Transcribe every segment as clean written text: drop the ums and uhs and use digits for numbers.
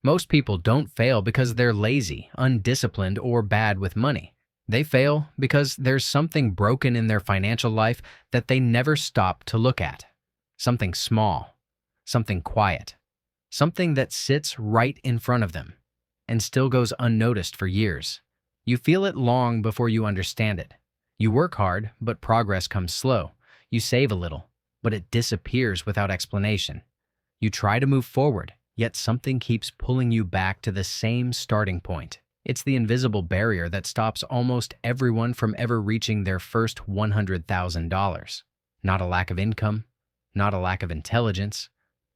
Most people don't fail because they're lazy, undisciplined, or bad with money. They fail because there's something broken in their financial life that they never stop to look at. Something small, something quiet, something that sits right in front of them and still goes unnoticed for years. You feel it long before you understand it. You work hard, but progress comes slow. You save a little, but it disappears without explanation. You try to move forward, yet something keeps pulling you back to the same starting point. It's the invisible barrier that stops almost everyone from ever reaching their first $100,000. Not a lack of income, not a lack of intelligence,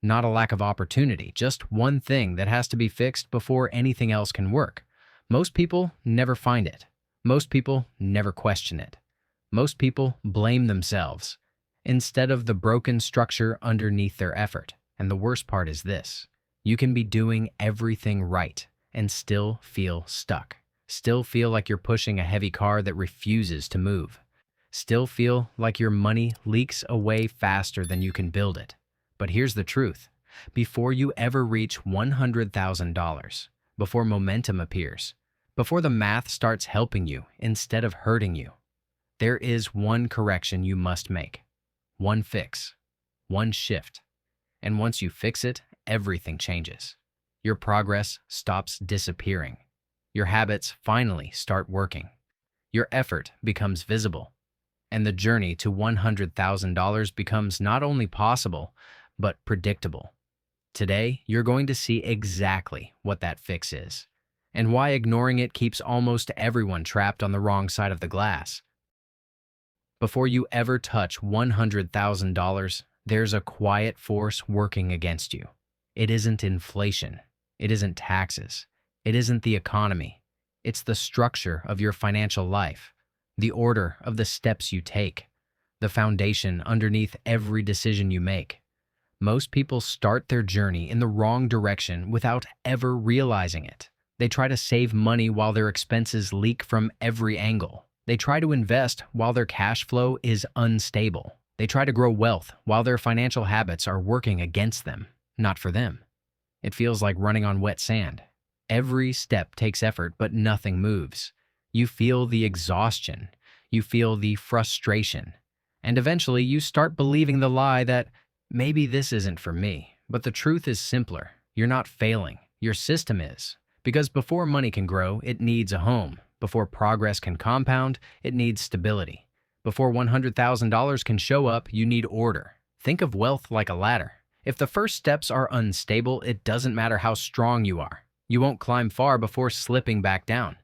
not a lack of opportunity, just one thing that has to be fixed before anything else can work. Most people never find it. Most people never question it. Most people blame themselves instead of the broken structure underneath their effort. And the worst part is this: you can be doing everything right and still feel stuck. Still feel like you're pushing a heavy car that refuses to move. Still feel like your money leaks away faster than you can build it. But here's the truth. Before you ever reach $100,000, before momentum appears, before the math starts helping you instead of hurting you, there is one correction you must make. One fix. One shift. And once you fix it, everything changes. Your progress stops disappearing. Your habits finally start working. Your effort becomes visible. And the journey to $100,000 becomes not only possible, but predictable. Today, you're going to see exactly what that fix is, and why ignoring it keeps almost everyone trapped on the wrong side of the glass. Before you ever touch $100,000, there's a quiet force working against you. It isn't inflation. It isn't taxes. It isn't the economy. It's the structure of your financial life, the order of the steps you take, the foundation underneath every decision you make. Most people start their journey in the wrong direction without ever realizing it. They try to save money while their expenses leak from every angle. They try to invest while their cash flow is unstable. They try to grow wealth while their financial habits are working against them, not for them. It feels like running on wet sand. Every step takes effort, but nothing moves. You feel the exhaustion. You feel the frustration. And eventually you start believing the lie that maybe this isn't for me. But the truth is simpler. You're not failing. Your system is. Because before money can grow, it needs a home. Before progress can compound, it needs stability. Before $100,000 can show up, you need order. Think of wealth like a ladder. If the first steps are unstable, it doesn't matter how strong you are. You won't climb far before slipping back down.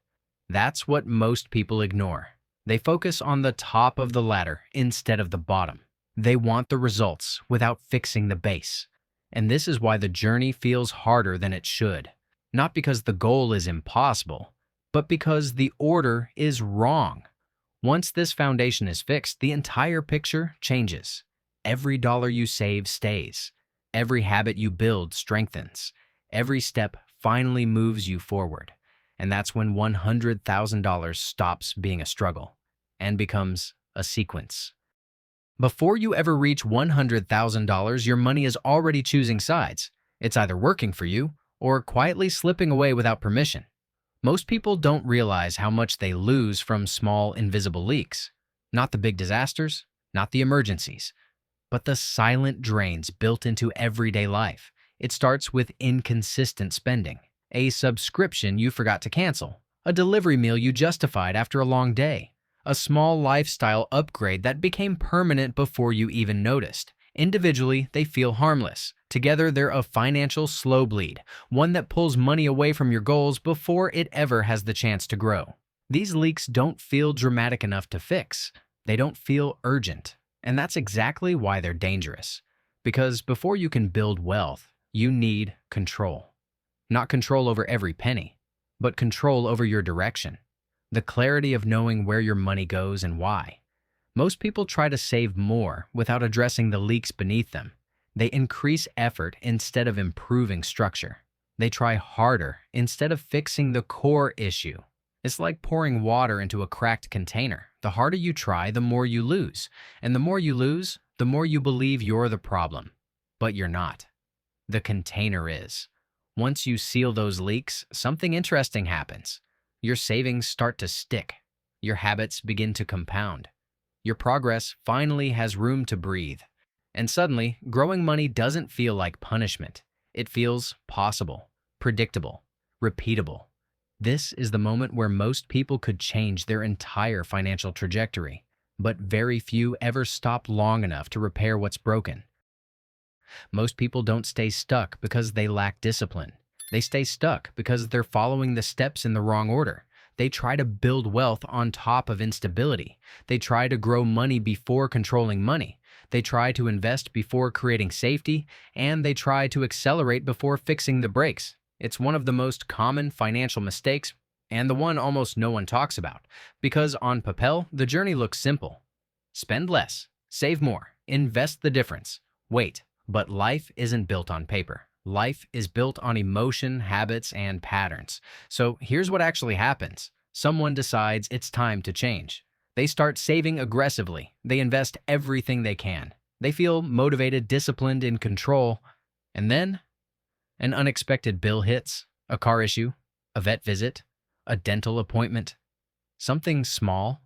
That's what most people ignore. They focus on the top of the ladder instead of the bottom. They want the results without fixing the base. And this is why the journey feels harder than it should. Not because the goal is impossible, but because the order is wrong. Once this foundation is fixed, the entire picture changes. Every dollar you save stays. Every habit you build strengthens. Every step finally moves you forward. And that's when $100,000 stops being a struggle and becomes a sequence. Before you ever reach $100,000, your money is already choosing sides. It's either working for you or quietly slipping away without permission. Most people don't realize how much they lose from small, invisible leaks. Not the big disasters, not the emergencies, but the silent drains built into everyday life. It starts with inconsistent spending, a subscription you forgot to cancel, a delivery meal you justified after a long day, a small lifestyle upgrade that became permanent before you even noticed. Individually, they feel harmless. Together, they're a financial slow bleed, one that pulls money away from your goals before it ever has the chance to grow. These leaks don't feel dramatic enough to fix. They don't feel urgent. And that's exactly why they're dangerous. Because before you can build wealth, you need control. Not control over every penny, but control over your direction. The clarity of knowing where your money goes and why. Most people try to save more without addressing the leaks beneath them. They increase effort instead of improving structure. They try harder instead of fixing the core issue. It's like pouring water into a cracked container. The harder you try, the more you lose. And the more you lose, the more you believe you're the problem. But you're not. The container is. Once you seal those leaks, something interesting happens. Your savings start to stick. Your habits begin to compound. Your progress finally has room to breathe. And suddenly, growing money doesn't feel like punishment. It feels possible, predictable, repeatable. This is the moment where most people could change their entire financial trajectory, but very few ever stop long enough to repair what's broken. Most people don't stay stuck because they lack discipline. They stay stuck because they're following the steps in the wrong order. They try to build wealth on top of instability. They try to grow money before controlling money. They try to invest before creating safety, and they try to accelerate before fixing the brakes. It's one of the most common financial mistakes, and the one almost no one talks about, because on papel, the journey looks simple. Spend less, save more, invest the difference, wait. But life isn't built on paper. Life is built on emotion, habits, and patterns. So here's what actually happens. Someone decides it's time to change. They start saving aggressively. They invest everything they can. They feel motivated, disciplined, in control. And then an unexpected bill hits, a car issue, a vet visit, a dental appointment. Something small,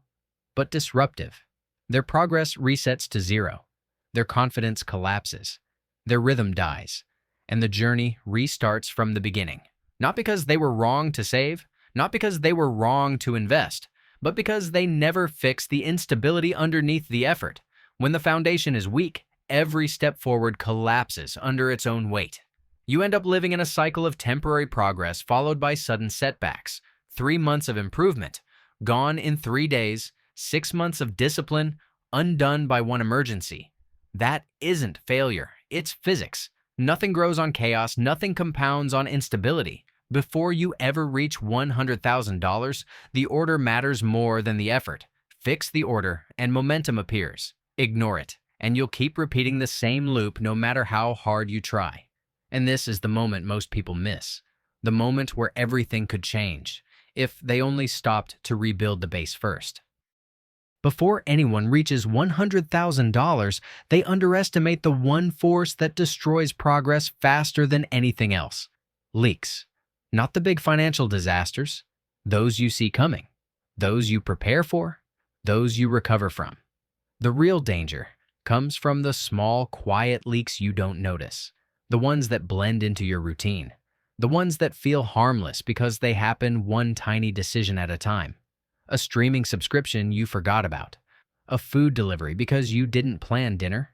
but disruptive. Their progress resets to zero. Their confidence collapses. Their rhythm dies, and the journey restarts from the beginning. Not because they were wrong to save, not because they were wrong to invest, but because they never fixed the instability underneath the effort. When the foundation is weak, every step forward collapses under its own weight. You end up living in a cycle of temporary progress followed by sudden setbacks. 3 months of improvement, gone in 3 days, 6 months of discipline, undone by one emergency. That isn't failure. It's physics. Nothing grows on chaos. Nothing compounds on instability. Before you ever reach $100,000, the order matters more than the effort. Fix the order, and momentum appears. Ignore it, and you'll keep repeating the same loop no matter how hard you try. And this is the moment most people miss. The moment where everything could change, if they only stopped to rebuild the base first. Before anyone reaches $100,000, they underestimate the one force that destroys progress faster than anything else. Leaks. Not the big financial disasters. Those you see coming. Those you prepare for. Those you recover from. The real danger comes from the small, quiet leaks you don't notice. The ones that blend into your routine. The ones that feel harmless because they happen one tiny decision at a time. A streaming subscription you forgot about, a food delivery because you didn't plan dinner,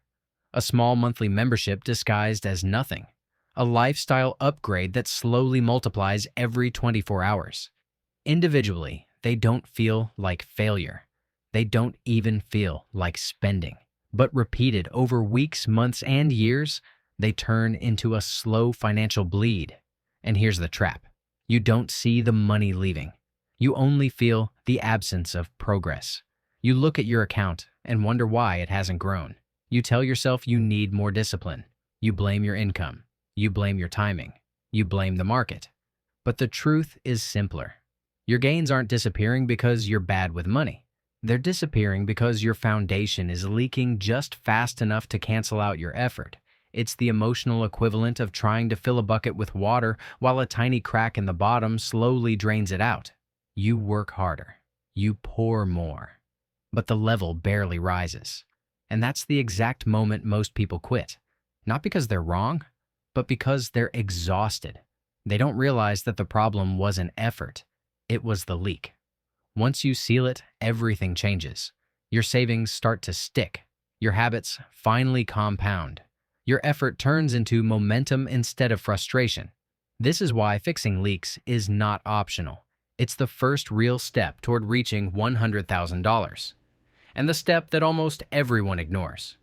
a small monthly membership disguised as nothing, a lifestyle upgrade that slowly multiplies every 24 hours. Individually, they don't feel like failure. They don't even feel like spending. But repeated over weeks, months, and years, they turn into a slow financial bleed. And here's the trap. You don't see the money leaving. You only feel the absence of progress. You look at your account and wonder why it hasn't grown. You tell yourself you need more discipline. You blame your income. You blame your timing. You blame the market. But the truth is simpler. Your gains aren't disappearing because you're bad with money. They're disappearing because your foundation is leaking just fast enough to cancel out your effort. It's the emotional equivalent of trying to fill a bucket with water while a tiny crack in the bottom slowly drains it out. You work harder. You pour more. But the level barely rises. And that's the exact moment most people quit. Not because they're wrong, but because they're exhausted. They don't realize that the problem wasn't effort. It was the leak. Once you seal it, everything changes. Your savings start to stick. Your habits finally compound. Your effort turns into momentum instead of frustration. This is why fixing leaks is not optional. It's the first real step toward reaching $100,000, and the step that almost everyone ignores.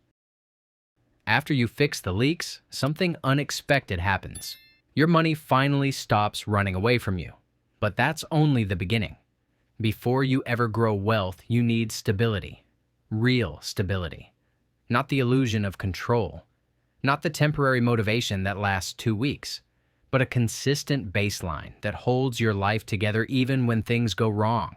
After you fix the leaks, something unexpected happens. Your money finally stops running away from you. But that's only the beginning. Before you ever grow wealth, you need stability. Real stability. Not the illusion of control. Not the temporary motivation that lasts 2 weeks. But a consistent baseline that holds your life together even when things go wrong.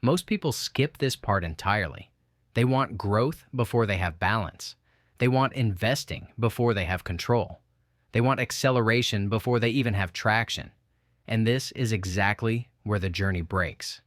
Most people skip this part entirely. They want growth before they have balance. They want investing before they have control. They want acceleration before they even have traction. And this is exactly where the journey breaks.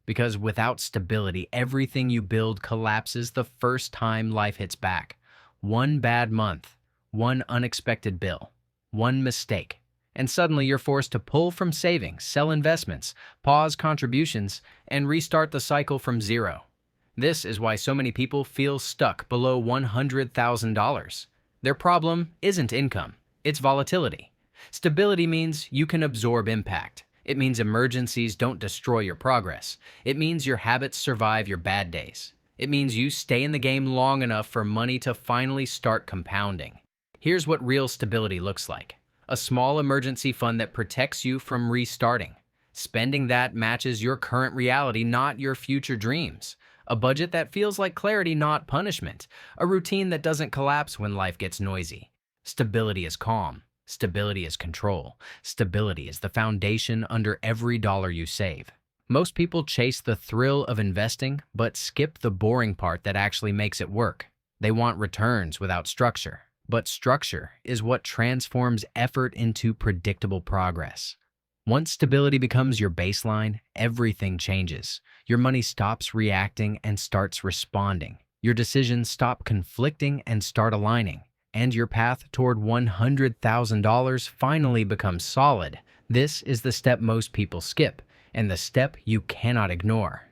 Because without stability, everything you build collapses the first time life hits back. One bad month, one unexpected bill, one mistake, and suddenly you're forced to pull from savings, sell investments, pause contributions, and restart the cycle from zero. This is why so many people feel stuck below $100,000. Their problem isn't income, it's volatility. Stability means you can absorb impact. It means emergencies don't destroy your progress. It means your habits survive your bad days. It means you stay in the game long enough for money to finally start compounding. Here's what real stability looks like. A small emergency fund that protects you from restarting. Spending that matches your current reality, not your future dreams. A budget that feels like clarity, not punishment. A routine that doesn't collapse when life gets noisy. Stability is calm. Stability is control. Stability is the foundation under every dollar you save. Most people chase the thrill of investing, but skip the boring part that actually makes it work. They want returns without structure. But structure is what transforms effort into predictable progress. Once stability becomes your baseline, everything changes. Your money stops reacting and starts responding. Your decisions stop conflicting and start aligning. And your path toward $100,000 finally becomes solid. This is the step most people skip, and the step you cannot ignore.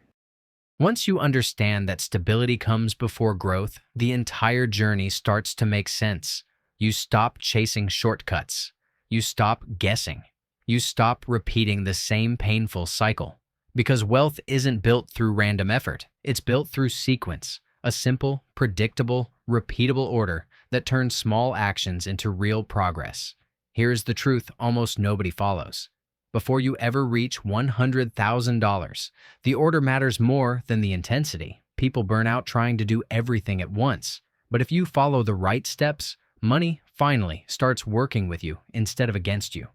Once you understand that stability comes before growth, the entire journey starts to make sense. You stop chasing shortcuts. You stop guessing. You stop repeating the same painful cycle. Because wealth isn't built through random effort. It's built through sequence, a simple, predictable, repeatable order that turns small actions into real progress. Here's the truth almost nobody follows. Before you ever reach $100,000, the order matters more than the intensity. People burn out trying to do everything at once. But if you follow the right steps, money finally starts working with you instead of against you.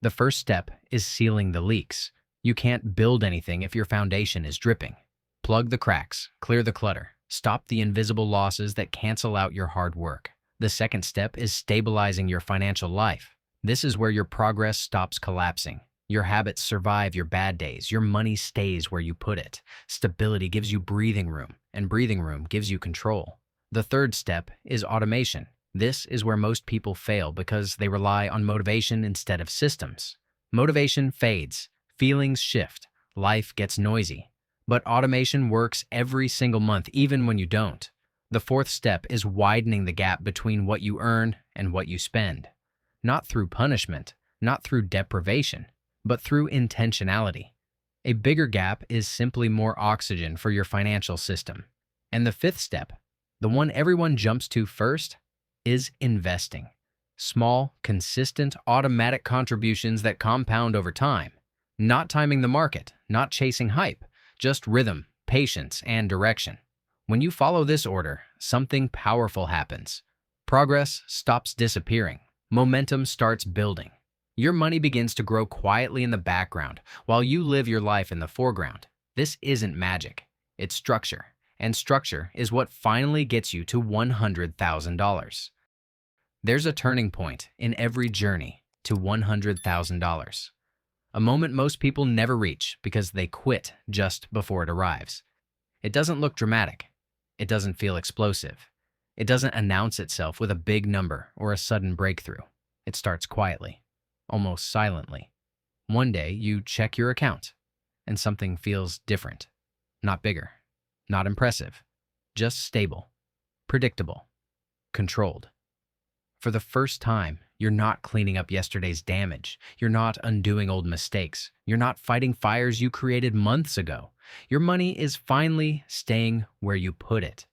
The first step is sealing the leaks. You can't build anything if your foundation is dripping. Plug the cracks, clear the clutter, stop the invisible losses that cancel out your hard work. The second step is stabilizing your financial life. This is where your progress stops collapsing. Your habits survive your bad days. Your money stays where you put it. Stability gives you breathing room, and breathing room gives you control. The third step is automation. This is where most people fail because they rely on motivation instead of systems. Motivation fades, feelings shift, life gets noisy. But automation works every single month, even when you don't. The fourth step is widening the gap between what you earn and what you spend. Not through punishment, not through deprivation, but through intentionality. A bigger gap is simply more oxygen for your financial system. And the fifth step, the one everyone jumps to first, is investing. Small, consistent, automatic contributions that compound over time. Not timing the market, not chasing hype, just rhythm, patience, and direction. When you follow this order, something powerful happens. Progress stops disappearing. Momentum starts building. Your money begins to grow quietly in the background while you live your life in the foreground. This isn't magic, it's structure. And structure is what finally gets you to $100,000. There's a turning point in every journey to $100,000. A moment most people never reach because they quit just before it arrives. It doesn't look dramatic. It doesn't feel explosive. It doesn't announce itself with a big number or a sudden breakthrough. It starts quietly, almost silently. One day you check your account and something feels different. Not bigger, not impressive, just stable, predictable, controlled. For the first time, you're not cleaning up yesterday's damage. You're not undoing old mistakes. You're not fighting fires you created months ago. Your money is finally staying where you put it.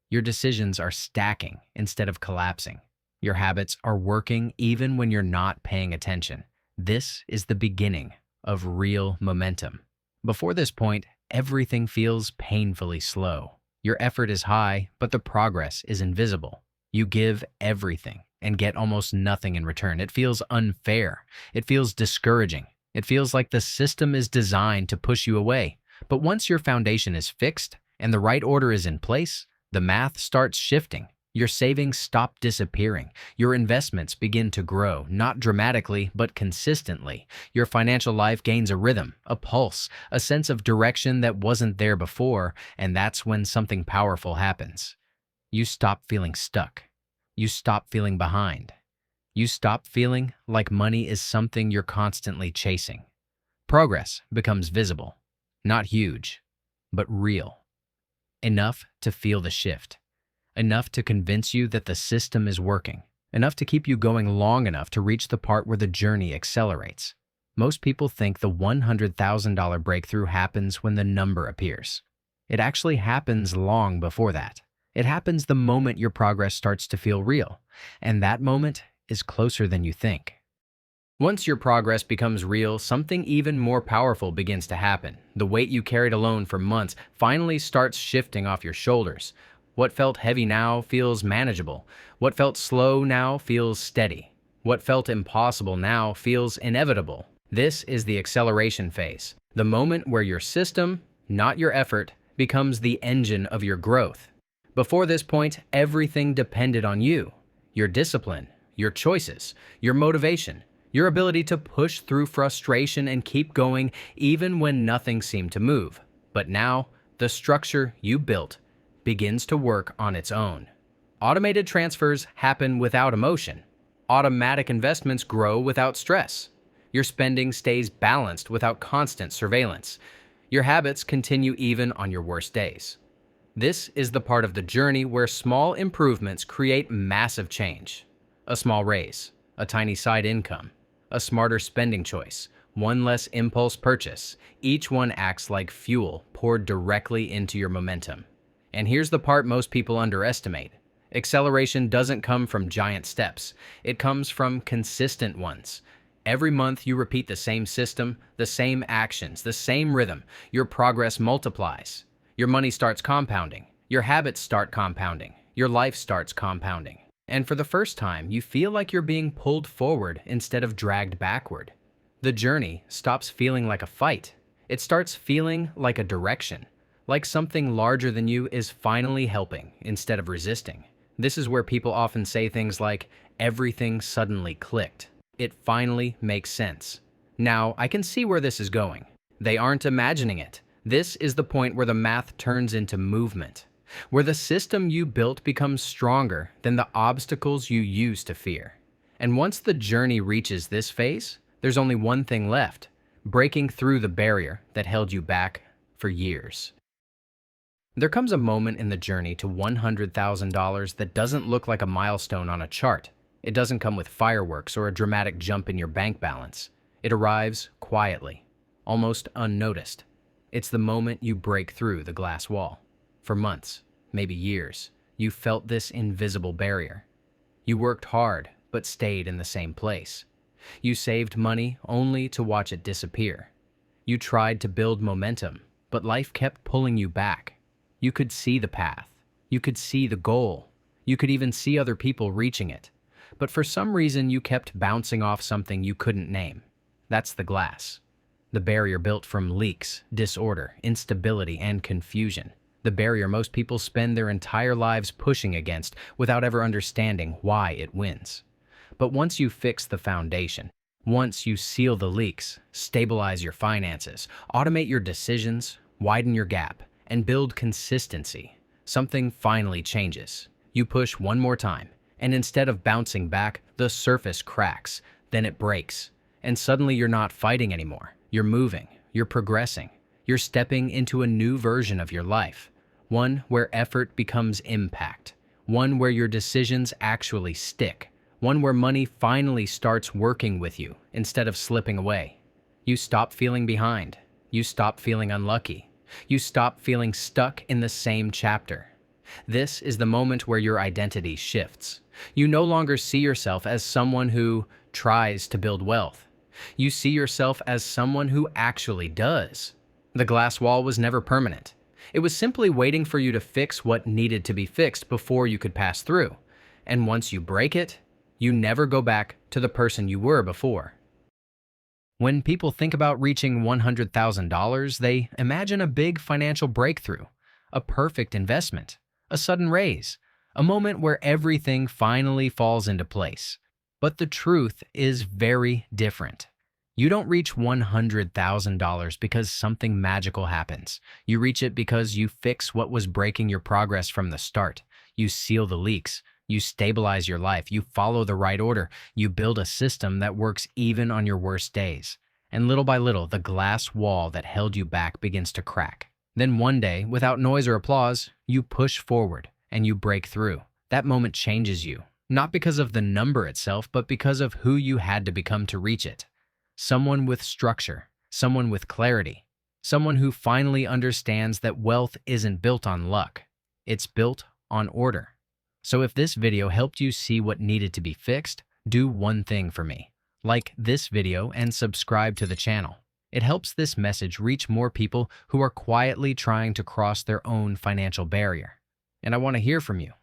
Your decisions are stacking instead of collapsing. Your habits are working even when you're not paying attention. This is the beginning of real momentum. Before this point, everything feels painfully slow. Your effort is high, but the progress is invisible. You give everything and get almost nothing in return. It feels unfair. It feels discouraging. It feels like the system is designed to push you away. But once your foundation is fixed and the right order is in place, the math starts shifting. Your savings stop disappearing. Your investments begin to grow, not dramatically, but consistently. Your financial life gains a rhythm, a pulse, a sense of direction that wasn't there before, and that's when something powerful happens. You stop feeling stuck. You stop feeling behind. You stop feeling like money is something you're constantly chasing. Progress becomes visible, not huge, but real. Enough to feel the shift. Enough to convince you that the system is working. Enough to keep you going long enough to reach the part where the journey accelerates. Most people think the $100,000 breakthrough happens when the number appears. It actually happens long before that. It happens the moment your progress starts to feel real, and that moment is closer than you think. Once your progress becomes real, something even more powerful begins to happen. The weight you carried alone for months finally starts shifting off your shoulders. What felt heavy now feels manageable. What felt slow now feels steady. What felt impossible now feels inevitable. This is the acceleration phase, the moment where your system, not your effort, becomes the engine of your growth. Before this point, everything depended on you, your discipline, your choices, your motivation, your ability to push through frustration and keep going even when nothing seemed to move. But now, the structure you built begins to work on its own. Automated transfers happen without emotion. Automatic investments grow without stress. Your spending stays balanced without constant surveillance. Your habits continue even on your worst days. This is the part of the journey where small improvements create massive change. A small raise, a tiny side income, a smarter spending choice, one less impulse purchase. Each one acts like fuel poured directly into your momentum. And here's the part most people underestimate. Acceleration doesn't come from giant steps. It comes from consistent ones. Every month you repeat the same system, the same actions, the same rhythm. Your progress multiplies. Your money starts compounding. Your habits start compounding. Your life starts compounding. And for the first time, you feel like you're being pulled forward instead of dragged backward. The journey stops feeling like a fight. It starts feeling like a direction. Like something larger than you is finally helping instead of resisting. This is where people often say things like, everything suddenly clicked. It finally makes sense. Now, I can see where this is going. They aren't imagining it. This is the point where the math turns into movement, where the system you built becomes stronger than the obstacles you used to fear. And once the journey reaches this phase, there's only one thing left: breaking through the barrier that held you back for years. There comes a moment in the journey to $100,000 that doesn't look like a milestone on a chart. It doesn't come with fireworks or a dramatic jump in your bank balance. It arrives quietly, almost unnoticed. It's the moment you break through the glass wall. For months, maybe years, you felt this invisible barrier. You worked hard, but stayed in the same place. You saved money only to watch it disappear. You tried to build momentum, but life kept pulling you back. You could see the path. You could see the goal. You could even see other people reaching it. But for some reason, you kept bouncing off something you couldn't name. That's the glass. The barrier built from leaks, disorder, instability, and confusion. The barrier most people spend their entire lives pushing against without ever understanding why it wins. But once you fix the foundation, once you seal the leaks, stabilize your finances, automate your decisions, widen your gap, and build consistency, something finally changes. You push one more time, and instead of bouncing back, the surface cracks, then it breaks. And suddenly you're not fighting anymore. You're moving, you're progressing, you're stepping into a new version of your life. One where effort becomes impact. One where your decisions actually stick. One where money finally starts working with you instead of slipping away. You stop feeling behind. You stop feeling unlucky. You stop feeling stuck in the same chapter. This is the moment where your identity shifts. You no longer see yourself as someone who tries to build wealth. You see yourself as someone who actually does. The glass wall was never permanent. It was simply waiting for you to fix what needed to be fixed before you could pass through. And once you break it, you never go back to the person you were before. When people think about reaching $100,000, they imagine a big financial breakthrough, a perfect investment, a sudden raise, A moment where everything finally falls into place. But the truth is very different. You don't reach $100,000 because something magical happens. You reach it because you fix what was breaking your progress from the start. You seal the leaks. You stabilize your life. You follow the right order. You build a system that works even on your worst days. And little by little, the glass wall that held you back begins to crack. Then one day, without noise or applause, you push forward and you break through. That moment changes you, not because of the number itself, but because of who you had to become to reach it. Someone with structure, someone with clarity, someone who finally understands that wealth isn't built on luck. It's built on order. So if this video helped you see what needed to be fixed, do one thing for me. Like this video and subscribe to the channel. It helps this message reach more people who are quietly trying to cross their own financial barrier. And I want to hear from you.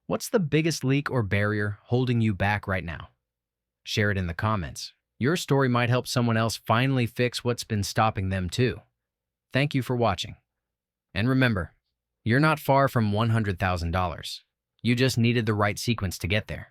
What's the biggest leak or barrier holding you back right now? Share it in the comments. Your story might help someone else finally fix what's been stopping them too. Thank you for watching. And remember, you're not far from $100,000. You just needed the right sequence to get there.